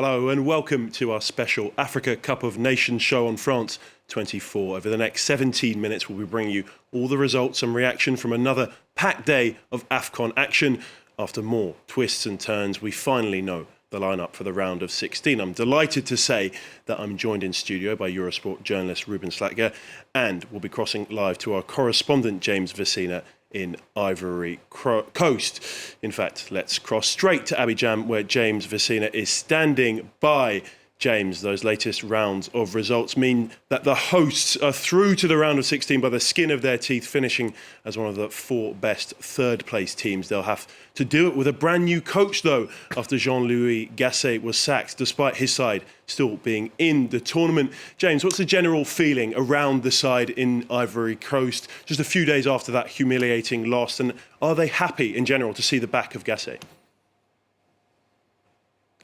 Hello and welcome to our special Africa Cup of Nations show on France 24. Over the next 17 minutes, we'll be bringing you all the results and reaction from another packed day of AFCON action. After more twists and turns, we finally know the lineup for the round of 16. I'm delighted to say that I'm joined in studio by Eurosport journalist Ruben Slagter, and we'll be crossing live to our correspondent James Vasina in Ivory Coast. In fact, let's cross straight to Abidjan, where James Vasina is standing by. James, those latest rounds of results mean that the hosts are through to the round of 16 by the skin of their teeth, finishing as one of the four best third-place teams. They'll have to do it with a brand new coach, though, after Jean-Louis Gasset was sacked, despite his side still being in the tournament. James, what's the general feeling around the side in Ivory Coast just a few days after that humiliating loss? And are they happy in general to see the back of Gasset?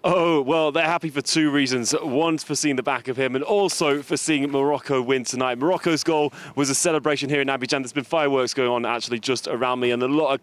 Oh, well, they're happy for two reasons. One, for seeing the back of him, and also for seeing Morocco win tonight. Morocco's goal was a celebration here in Abidjan. There's been fireworks going on actually just around me, and a lot of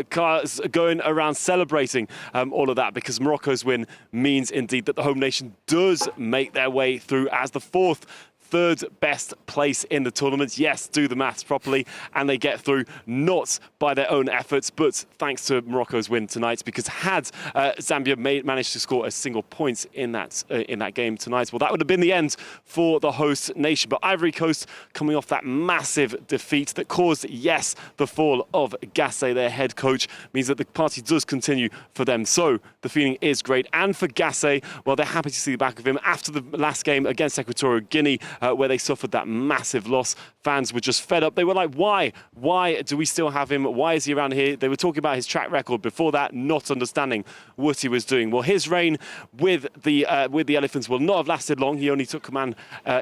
cars going around celebrating all of that, because Morocco's win means indeed that the home nation does make their way through as the third best place in the tournament. Yes, do the maths properly, and they get through not by their own efforts, but thanks to Morocco's win tonight. Because had Zambia managed to score a single point in that game tonight, well, that would have been the end for the host nation. But Ivory Coast, coming off that massive defeat that caused, yes, the fall of Gasset, their head coach, means that the party does continue for them. So the feeling is great. And for Gasset, well, they're happy to see the back of him after the last game against Equatorial Guinea, where they suffered that massive loss. Fans were just fed up. They were like, why? Why do we still have him? Why is he around here? They were talking about his track record before that, not understanding what he was doing. Well, his reign with the Elephants will not have lasted long. He only took command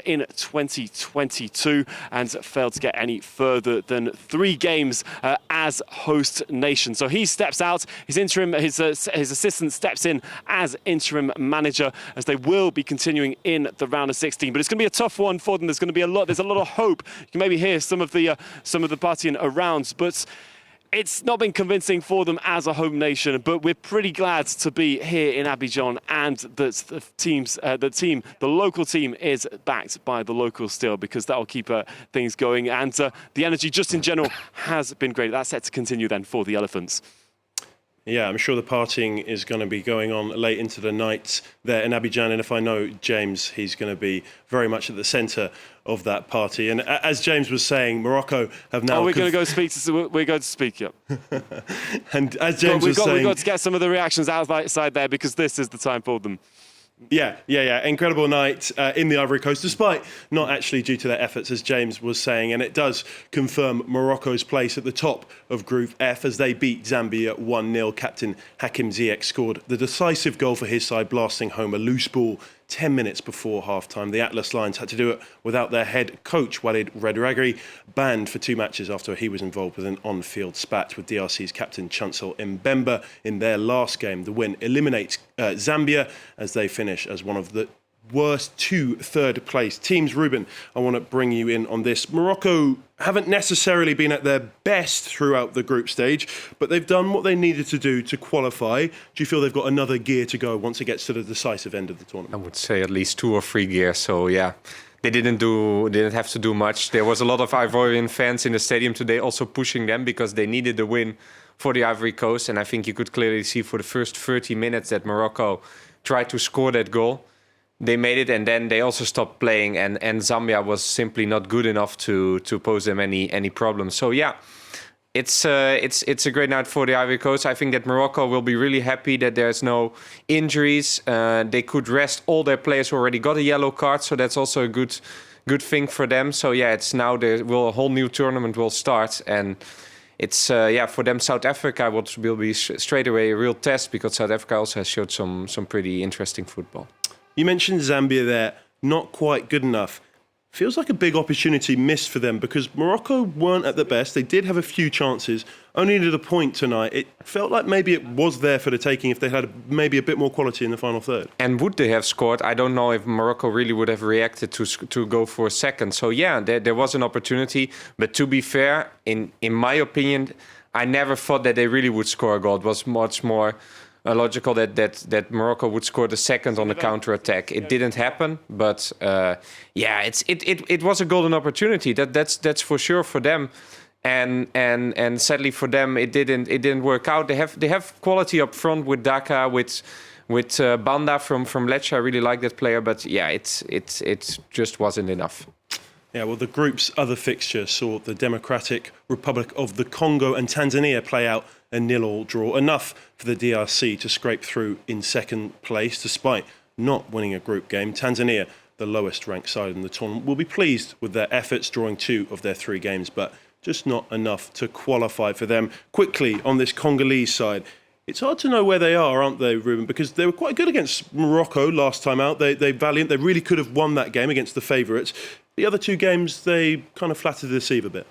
in 2022 and failed to get any further than 3 games as host nation. So he steps out. His assistant steps in as interim manager, as they will be continuing in the round of 16. But it's going to be a tough one for them. There's a lot of hope. You can maybe hear some of the partying around, but it's not been convincing for them as a home nation. But we're pretty glad to be here in Abidjan, and that the local team is backed by the locals still, because that will keep things going. And the energy just in general has been great. That's set to continue then for the Elephants. Yeah, I'm sure the partying is going to be going on late into the night there in Abidjan. And if I know James, he's going to be very much at the centre of that party. And as James was saying, Morocco have now... we're going to go speak. We're going to speak, yeah. And as James was saying... We've got to get some of the reactions outside there, because this is the time for them. Yeah. Incredible night in the Ivory Coast, despite not actually due to their efforts, as James was saying. And it does confirm Morocco's place at the top of Group F as they beat Zambia 1-0. Captain Hakim Ziyech scored the decisive goal for his side, blasting home a loose ball 10 minutes before half-time. The Atlas Lions had to do it without their head coach, Walid Regragui, banned for 2 matches after he was involved with an on-field spat with DRC's captain Chancel Mbemba in their last game. The win eliminates Zambia as they finish as one of the worst 2 third-place teams. Ruben, I want to bring you in on this. Morocco haven't necessarily been at their best throughout the group stage, but they've done what they needed to do to qualify. Do you feel they've got another gear to go once it gets to the decisive end of the tournament? I would say at least 2 or 3 gears. So yeah, they didn't have to do much. There was a lot of Ivorian fans in the stadium today also pushing them, because they needed the win for the Ivory Coast. And I think you could clearly see for the first 30 minutes that Morocco tried to score that goal. They made it, and then they also stopped playing, and Zambia was simply not good enough to pose them any problems. So yeah, it's a great night for the Ivory Coast. I think that Morocco will be really happy that there's no injuries. They could rest all their players who already got a yellow card, so that's also a good thing for them. So yeah, it's now a whole new tournament will start, and it's for them South Africa will be straight away a real test, because South Africa also has showed some pretty interesting football. You mentioned Zambia there, not quite good enough. Feels like a big opportunity missed for them, because Morocco weren't at the best. They did have a few chances, only needed a point tonight. It felt like maybe it was there for the taking if they had maybe a bit more quality in the final third. And would they have scored? I don't know if Morocco really would have reacted to go for a second. So yeah, there was an opportunity. But to be fair, in my opinion, I never thought that they really would score a goal. It was much more logical that Morocco would score the second on the counter attack. It didn't happen, but it was a golden opportunity. That's for sure for them. And sadly for them, it didn't work out. They have quality up front with Daka, with Banda from Lecce. I really like that player, but yeah, it just wasn't enough. Yeah, well, the group's other fixture saw the Democratic Republic of the Congo and Tanzania play out a 0-0 draw, enough for the DRC to scrape through in second place, despite not winning a group game. Tanzania, the lowest ranked side in the tournament, will be pleased with their efforts, drawing 2 of their 3 games, but just not enough to qualify for them. Quickly, on this Congolese side, it's hard to know where they are, aren't they, Ruben? Because they were quite good against Morocco last time out. They valiant. They really could have won that game against the favourites. The other 2 games, they kind of flattered to deceive a bit.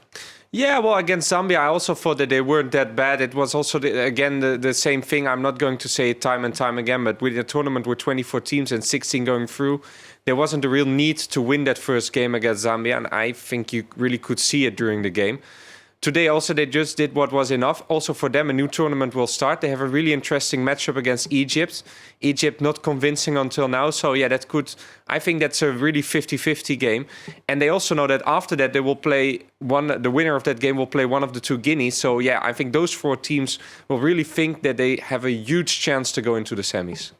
Yeah, well, against Zambia, I also thought that they weren't that bad. It was also, the same thing. I'm not going to say it time and time again, but with a tournament with 24 teams and 16 going through, there wasn't a real need to win that first game against Zambia, and I think you really could see it during the game. Today also they just did what was enough. Also for them, a new tournament will start. They have a really interesting matchup against Egypt. Egypt not convincing until now. So yeah, I think that's a really 50-50 game. And they also know that after that they will play the winner of that game will play one of the 2 Guineas. So yeah, I think those 4 teams will really think that they have a huge chance to go into the semis.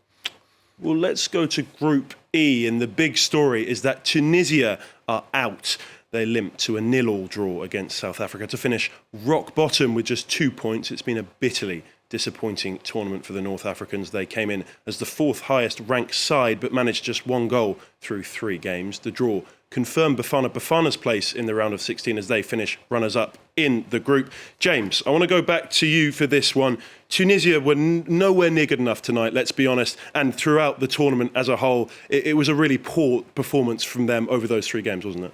Well, let's go to Group E, and the big story is that Tunisia are out. They limped to a 0-0 draw against South Africa to finish rock bottom with just 2 points. It's been a bitterly disappointing tournament for the North Africans. They came in as the 4th highest ranked side, but managed just 1 goal through 3 games. The draw confirmed Bafana's place in the round of 16 as they finish runners-up in the group. James, I want to go back to you for this one. Tunisia were nowhere near good enough tonight, let's be honest, and throughout the tournament as a whole, it was a really poor performance from them over those 3 games, wasn't it?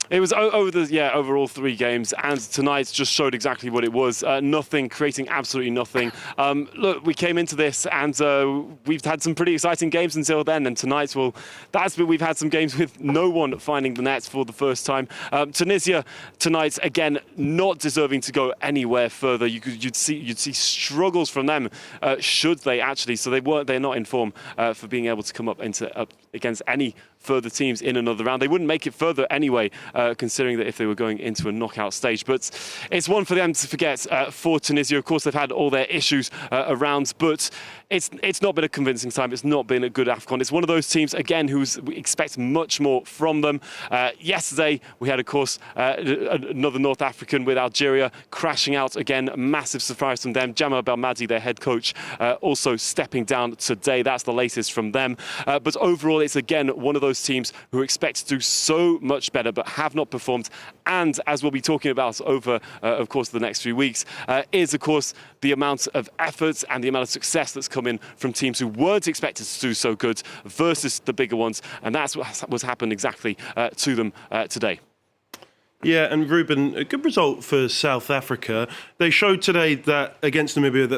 It was over all 3 games, and tonight just showed exactly what it was. Nothing, creating absolutely nothing. Look, we came into this, and we've had some pretty exciting games until then, and tonight, well, we've had some games with no one finding the net for the first time. Tunisia tonight, again, not deserving to go anywhere further. You'd see struggles from them, should they actually. So they're not in form for being able to come up against any further teams in another round. They wouldn't make it further anyway, considering that if they were going into a knockout stage. But it's one for them to forget for Tunisia. Of course, they've had all their issues around, but it's not been a convincing time. It's not been a good AFCON. It's one of those teams, again, we expect much more from them. Yesterday, we had, of course, another North African with Algeria crashing out again. Massive surprise from them. Jamal Belmadi, their head coach, also stepping down today. That's the latest from them. But overall, it's again one of those teams who expect to do so much better, but have not performed. And as we'll be talking about over, of course, the next few weeks, is, of course, the amount of effort and the amount of success that's come in from teams who weren't expected to do so good versus the bigger ones. And that's what's happened exactly to them today. Yeah, and Ruben, a good result for South Africa. They showed today that against Namibia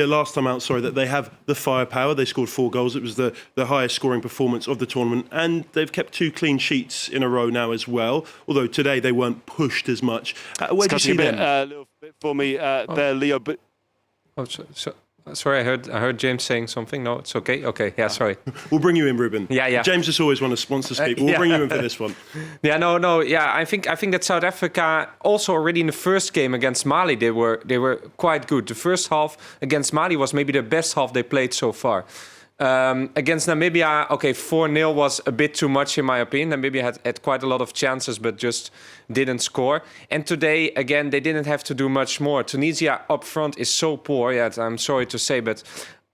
last time out, that they have the firepower. They scored 4 goals. It was the highest scoring performance of the tournament. And they've kept 2 clean sheets in a row now as well. Although today they weren't pushed as much. Where do you see them? A little bit for me there, Leo. But Sorry, I heard James saying something. No, it's okay. Okay, yeah, sorry. We'll bring you in, Ruben. Yeah. James just always wants to speak. We'll bring you in for this one. Yeah, no. Yeah, I think that South Africa also already in the first game against Mali they were quite good. The first half against Mali was maybe the best half they played so far. Against Namibia, 4-0 was a bit too much in my opinion. Namibia had quite a lot of chances, but just didn't score. And today, again, they didn't have to do much more. Tunisia up front is so poor. Yeah, I'm sorry to say, but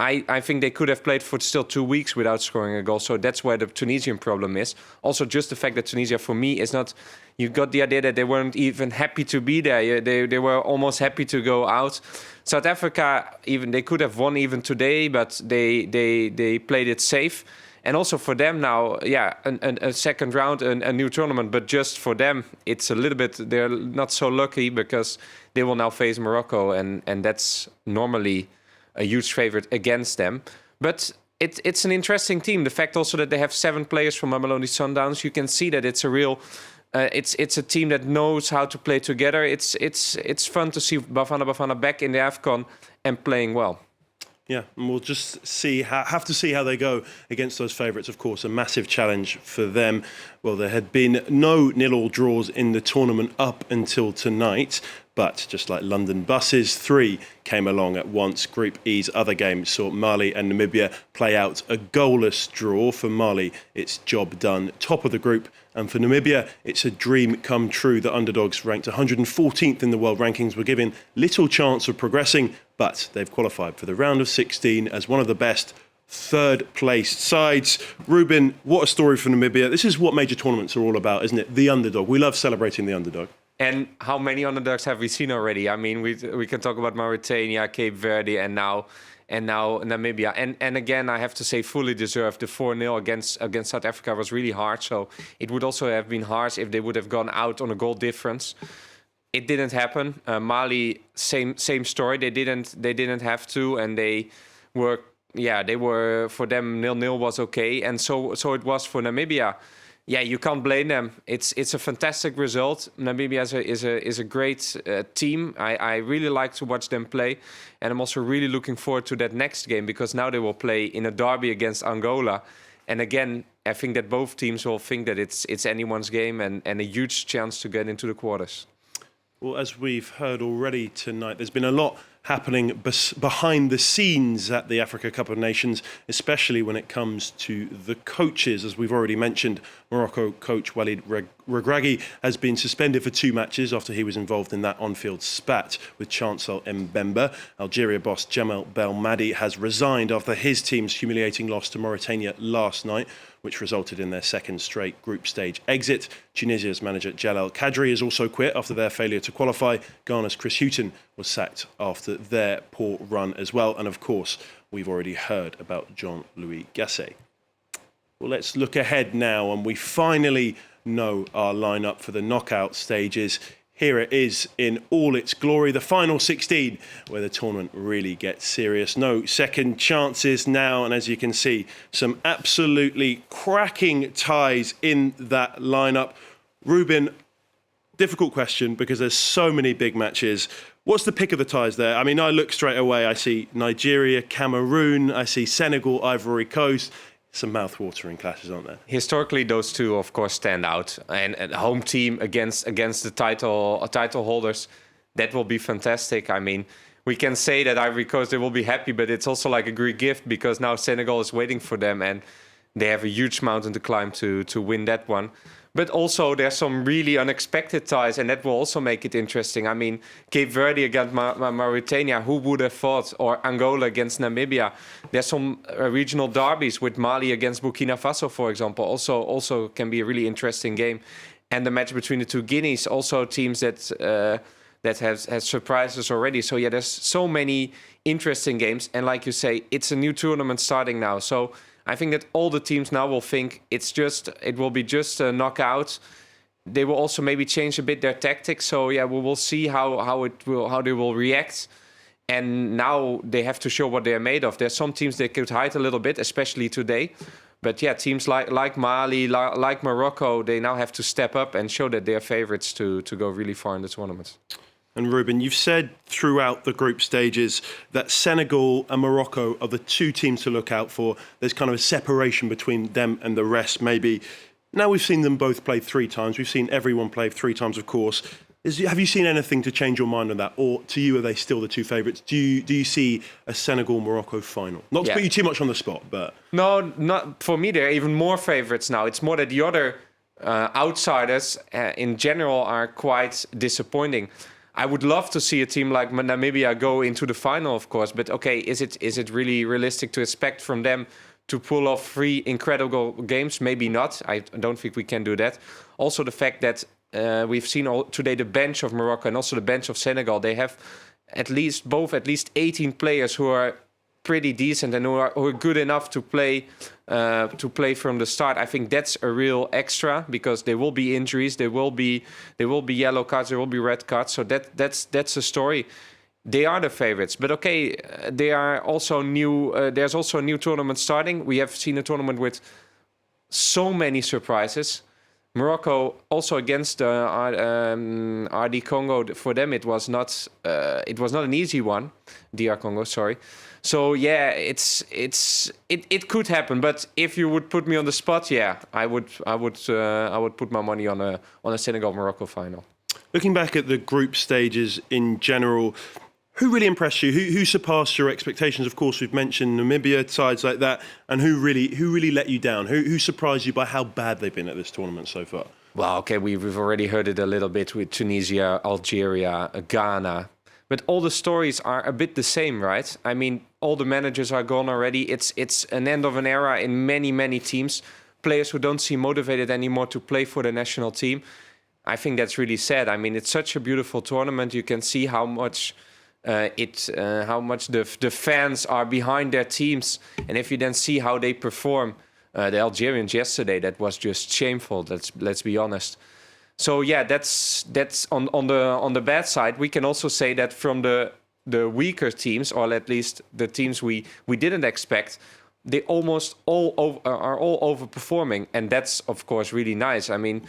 I think they could have played for still 2 weeks without scoring a goal. So that's where the Tunisian problem is. Also, just the fact that Tunisia, for me, is not... You got the idea that they weren't even happy to be there. They were almost happy to go out. South Africa, they could have won even today, but they played it safe. And also for them now, a second round, a new tournament. But just for them, it's a little bit... They're not so lucky because they will now face Morocco. And that's normally a huge favorite against them. But it's an interesting team. The fact also that they have 7 players from Mamelodi Sundowns, you can see that it's a real It's a team that knows how to play together. It's fun to see Bafana back in the AFCON and playing well. Yeah, and we'll just have to see how they go against those favourites. Of course, a massive challenge for them. Well, there had been no 0-0 draws in the tournament up until tonight. But just like London buses, 3 came along at once. Group E's other game saw Mali and Namibia play out a goalless draw. For Mali, it's job done, top of the group. And for Namibia, it's a dream come true. The underdogs, ranked 114th in the world rankings, were given little chance of progressing, but they've qualified for the round of 16 as one of the best third-placed sides. Ruben, what a story for Namibia. This is what major tournaments are all about, isn't it? The underdog. We love celebrating the underdog. And how many underdogs have we seen already? I mean, we can talk about Mauritania, Cape Verde, and now Namibia. And again, I have to say, fully deserved. The 4-0 against South Africa was really hard. So it would also have been harsh if they would have gone out on a goal difference. It didn't happen. Mali, same story. They didn't have to, and they were for them 0-0 was okay, and so it was for Namibia. Yeah, you can't blame them. It's a fantastic result. Namibia is a great team. I really like to watch them play, and I'm also really looking forward to that next game, because now they will play in a derby against Angola. And again, I think that both teams will think that it's anyone's game and a huge chance to get into the quarters. Well, as we've heard already tonight, there's been a lot happening behind the scenes at the Africa Cup of Nations, especially when it comes to the coaches. As we've already mentioned, Morocco coach Walid Regragui has been suspended for 2 matches after he was involved in that on-field spat with Chancellor Mbemba. Algeria boss Jamal Belmadi has resigned after his team's humiliating loss to Mauritania last night, which resulted in their second straight group stage exit. Tunisia's manager Jalal Kadri has also quit after their failure to qualify. Ghana's Chris Hughton was sacked after their poor run as well. And of course, we've already heard about Jean-Louis Gasset. Well, let's look ahead now, and we finally know our lineup for the knockout stages. Here it is in all its glory, the final 16, where the tournament really gets serious. No second chances now, and as you can see, some absolutely cracking ties in that lineup. Ruben, difficult question because there's so many big matches. What's the pick of the ties there? I mean, I look straight away, I see Nigeria, Cameroon, I see Senegal, Ivory Coast. Some mouth-watering clashes, aren't there? Historically, those two, of course, stand out. And a home team against the title holders, that will be fantastic. I mean, we can say that Ivory Coast, they will be happy, but it's also like a great gift, because now Senegal is waiting for them, and they have a huge mountain to climb to win that one. But also, there's some really unexpected ties, and that will also make it interesting. I mean, Cape Verde against Mauritania, who would have thought? Or Angola against Namibia. There's some regional derbies with Mali against Burkina Faso, for example. Also can be a really interesting game. And the match between the two Guineas, also teams that has surprised us already. So yeah, there's so many interesting games. And like you say, it's a new tournament starting now. So I think that all the teams now will think it will be just a knockout. They will also maybe change a bit their tactics. So yeah, we will see how they will react. And now they have to show what they are made of. There's some teams that could hide a little bit, especially today. But yeah, teams like Mali, like Morocco, they now have to step up and show that they are favorites to go really far in the tournament. And Ruben, you've said throughout the group stages that Senegal and Morocco are the 2 teams to look out for. There's kind of a separation between them and the rest, maybe. Now we've seen them both play 3 times. We've seen everyone play 3 times, of course. Have you seen anything to change your mind on that? Or to you, are they still the 2 favourites? Do you see a Senegal-Morocco final? Not to put you too much on the spot, but... No, not for me. They're even more favourites now. It's more that the other outsiders in general are quite disappointing. I would love to see a team like Namibia go into the final, of course. But okay, is it really realistic to expect from them to pull off 3 incredible games? Maybe not. I don't think we can do that. Also, the fact that we've seen today the bench of Morocco and also the bench of Senegal. They have at least 18 players who are pretty decent and who are good enough to play from the start. I think that's a real extra, because there will be injuries, there will be yellow cards, there will be red cards. So that's a story. They are the favorites, but okay, they are also new. There's also a new tournament starting. We have seen a tournament with so many surprises. Morocco also against RD Congo. For them, it was not an easy one. DR Congo, sorry. So yeah, it could happen. But if you would put me on the spot, yeah, I would put my money on a Senegal Morocco final. Looking back at the group stages in general, who really impressed you? Who surpassed your expectations? Of course, we've mentioned Namibia, sides like that, and who really let you down? Who surprised you by how bad they've been at this tournament so far? Well, okay, we've already heard it a little bit with Tunisia, Algeria, Ghana, but all the stories are a bit the same, right? I mean, all the managers are gone already. It's an end of an era in many teams. Players who don't seem motivated anymore to play for the national team. I think that's really sad. I mean, it's such a beautiful tournament. You can see how much the fans are behind their teams, and if you then see how they perform, the Algerians yesterday, that was just shameful. Let's be honest. So yeah, that's on the bad side. We can also say that from the weaker teams, or at least the teams we didn't expect, they almost are all overperforming, and that's of course really nice. I mean,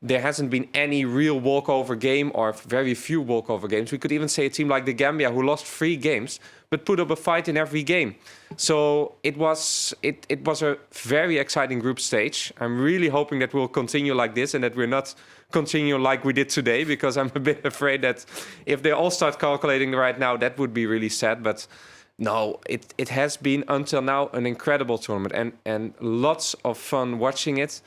there hasn't been any real walkover game, or very few walkover games. We could even say a team like the Gambia, who lost 3 games but put up a fight in every game. So it was a very exciting group stage. I'm really hoping that we'll continue like this, and that we're not continue like we did today, because I'm a bit afraid that if they all start calculating right now, that would be really sad. But no, it has been until now an incredible tournament, and lots of fun watching it.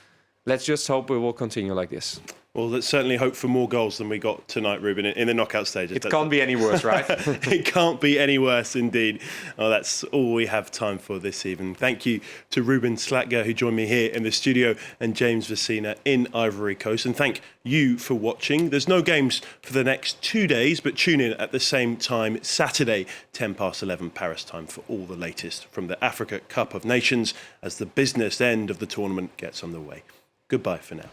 Let's just hope we will continue like this. Well, let's certainly hope for more goals than we got tonight, Ruben, in the knockout stages. It can't be any worse, right? It can't be any worse, indeed. Oh, that's all we have time for this evening. Thank you to Ruben Slagter, who joined me here in the studio, and James Vasina in Ivory Coast. And thank you for watching. There's no games for the next 2 days, but tune in at the same time, Saturday, 11 Paris time, for all the latest from the Africa Cup of Nations as the business end of the tournament gets underway. Goodbye for now.